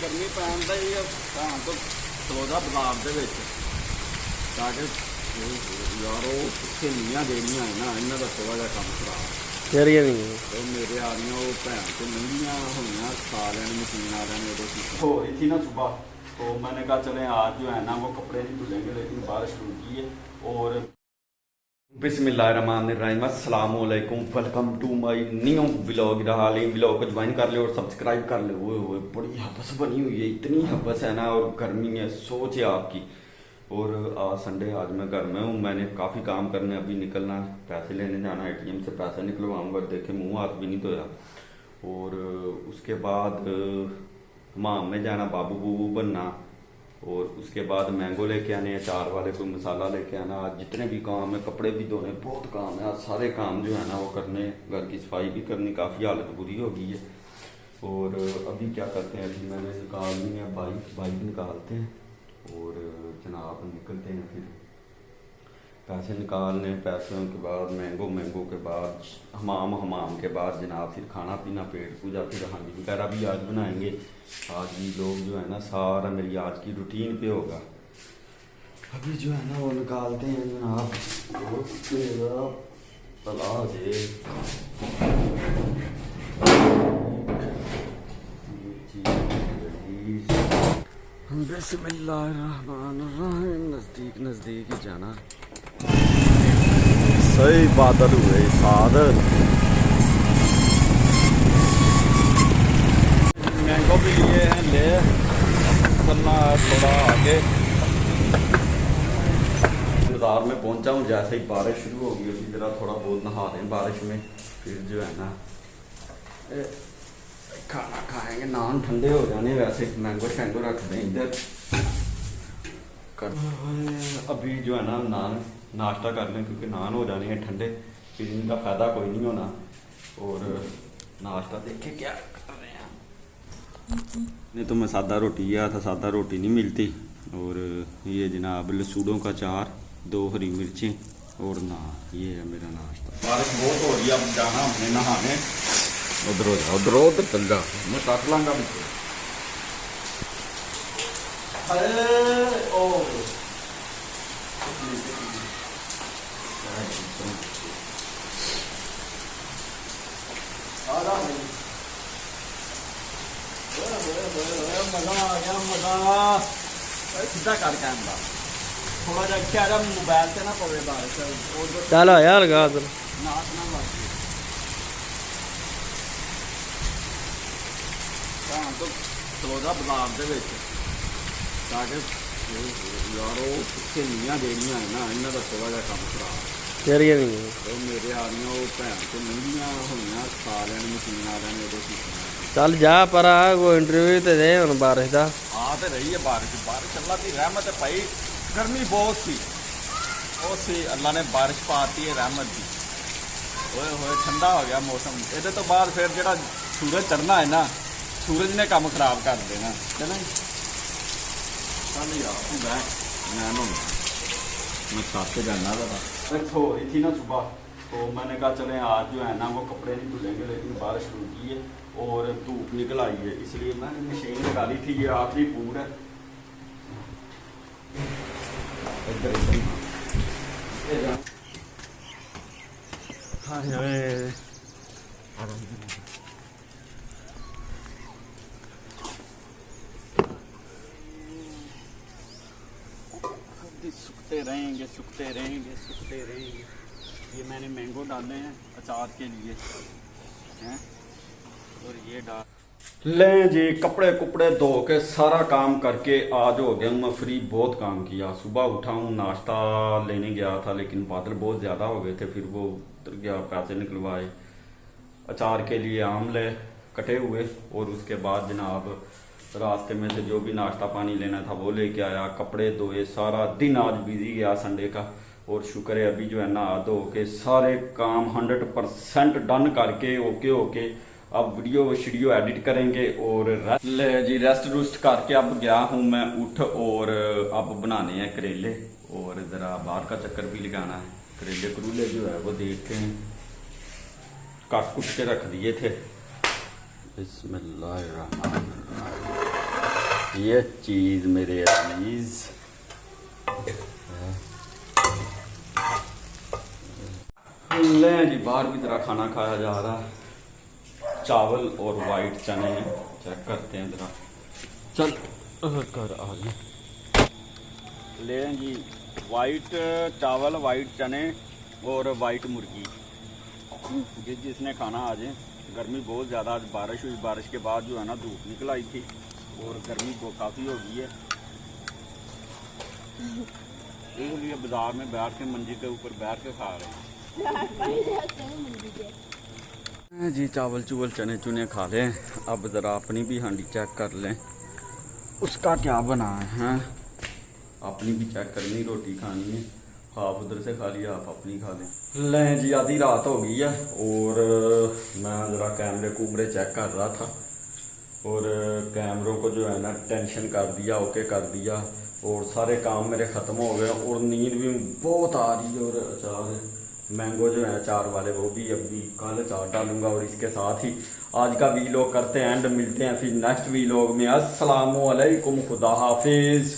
गर्मी पैन का ही भैन तो खलोदा बाजार के ताकि यार वो पिछे नींह देनिया है ना, इन्हों का थोड़ा जहा काम खराब यारियां नहीं तो मेरे आ रही वो भैन तो नंगियाँ हुई साल मशीन आ रहे हो रही थी ना सुबह। तो मैंने कहा चले आज जो है ना वो कपड़े नहीं धुलेंगे, लेकिन बारिश रुकी है। और बिस्मिल्लाहिर्रहमानिर्रहीम, अस्सलाम वालेकुम, welcome to my new vlog. हाल ही व्लॉग को ज्वाइन कर लो और सब्सक्राइब कर लो। वो बड़ी हबस बनी हुई है, इतनी हबस है ना, और गर्मी है, सोच है आपकी। और आज संडे, आज मैं घर में हूँ, मैंने काफ़ी काम करने, अभी निकलना, पैसे लेने जाना, ATM से पैसे निकलवाऊँगा। देखे मुँह हाथ भी नहीं धोया। और उसके बाद हमाम में जाना, बाबू बूबू बनना, और उसके बाद मैंगो लेके आने, अचार वाले कोई मसाला लेके आना। आज जितने भी काम है, कपड़े भी धोने, बहुत काम है आज, सारे काम जो है ना वो करने, घर की सफाई भी करनी, काफ़ी हालत बुरी हो गई है। और अभी क्या करते हैं, अभी मैंने निकालनी है बाइक निकालते हैं और जनाब निकलते हैं। फिर पैसे निकालने, पैसों के बाद मैंगो के बाद हमाम के बाद जनाब फिर खाना पीना, पेट पूजा, फिर हांडी वगैरह भी आज बनाएंगे। आज भी लोग जो है ना, सारा मेरी आज की रूटीन पे होगा। अभी जो है ना वो निकालते हैं जनाब, तला दे बिस्मिल्लाहिर्रहमानिर्रहीम। नज़दीक ही जाना, सही बादल हुए साथ। मैंगो भी लिए हैं, ले चलना थोड़ा आगे। बाजार में पहुंचा हूँ, जैसे ही बारिश शुरू हो गई, उसी तरह थोड़ा बहुत नहा दें बारिश में। फिर जो है ना खाना खाएंगे, नान ठंडे हो जाने, वैसे मैंगो शैंगो रख दें इधर कर। अभी जो है ना नाश्ता कर लें, क्योंकि नान हो जाने हैं ठंडे, फिर इनका फ़ायदा कोई नहीं होना। और नाश्ता देखे क्या कर रहे हैं। नहीं तो मैं सादा रोटी गया था, सादा रोटी नहीं मिलती। और ये जनाब लसूड़ों का चार, 2 हरी मिर्चें और नान, ये है मेरा नाश्ता। बारिश बहुत हो रही है, अब जाना हमने नहाने। उधर चल जा, मैं काट लाँगा। मजा आ गया, मजा सीधा कर कैमरा थोड़ा जा क्या मोबाइल से ना पवे बारिश। चलो यार गा नाच ना लग तो खलोदा बाजार के ताकि यार वो पिछे नींह देनिया है ना, इन्हों का थोड़ा जहा काम खराब। यारियां नहीं तो मेरे आ रही वो भैन तो नंगियाँ हुई साल मशीन आ रहे हो रही। चल जा पर कोई इंटरव्यू तो दे हम बारिश का। आ तो रही है बारिश, अल्लाह की रहमत है भाई। गर्मी बहुत सी अल्लाह ने बारिश पाती है रहमत की। होए ठंडा हो गया मौसम। ये तो बाद फिर जो सूरज चढ़ना है ना, सूरज ने काम खराब कर देना। चलें चल यार, मैं छत से जाना था, हो रही थी ना सुबह। तो मैंने कहा चले आज जो है ना वो कपड़े नहीं धुलेंगे, लेकिन बारिश रुकी है और धूप निकल आई है, इसलिए मैंने मशीन निकाली थी। ये आखिरी पूर है। सूखते रहेंगे। ये मैंने मैंगो डाले हैं अचार के लिए हैं, और ये डाल लें जी। कपड़े कुपड़े धो के सारा काम करके आज हो गया हूँ मैं फ्री। बहुत काम किया, सुबह उठा हूँ, नाश्ता लेने गया था, लेकिन बादल बहुत ज़्यादा हो गए थे, फिर वो उतर गया, पैसे निकलवाए, अचार के लिए आम ले कटे हुए। और उसके बाद जनाब रास्ते में से जो भी नाश्ता पानी लेना था वो लेके आया, कपड़े धोए, सारा दिन आज बिजी गया संडे का। और शुक्र है अभी जो है ना धो के सारे काम 100% डन करके ओके अब वीडियो एडिट करेंगे। और रेस्ट रूस्ट करके अब गया हूँ मैं उठ, और अब बनाने हैं करेले, और ज़रा बाहर का चक्कर भी लगाना है। करेले करूले जो है वो देखते हैं, काट कुट के रख दिए थे। बिस्मिल्लाहिर्रहमानिर्रहीम। ये चीज मेरे अजीज। ले जी बाहर की तरह खाना खाया जा रहा है, चावल और वाइट चने हैं। चेक करते हैं जरा, चल कर आ गए। ले जी वाइट चावल, वाइट चने और वाइट मुर्गी। जिसने खाना आ जाए। गर्मी बहुत ज़्यादा, आज बारिश हुई, बारिश के बाद जो है ना धूप निकल आई थी और गर्मी को काफ़ी हो गई है, इसलिए बाजार में बैठ के मंजी के ऊपर बैठ के खा रहे हैं जी। चावल चूवल चने चुने खा लें। अब ज़रा अपनी भी हांडी चेक कर लें उसका क्या बना है। अपनी भी चेक करनी, रोटी खानी है। हाफ उधर से खा लिया, आप अपनी खा लें। लें जी आधी रात हो गई है और मैं ज़रा कैमरे कूमरे चेक कर रहा था और कैमरों को जो है ना टेंशन कर दिया, ओके कर दिया और सारे काम मेरे ख़त्म हो गए और नींद भी बहुत आ रही है। और अचार मैंगो जो है अचार वाले वो भी अभी कल अचार डालूंगा। और इसके साथ ही आज का वीलॉग करते हैं एंड, मिलते हैं फिर नेक्स्ट वीलॉग में। अस्सलामु अलैकुम, खुदा हाफिज़।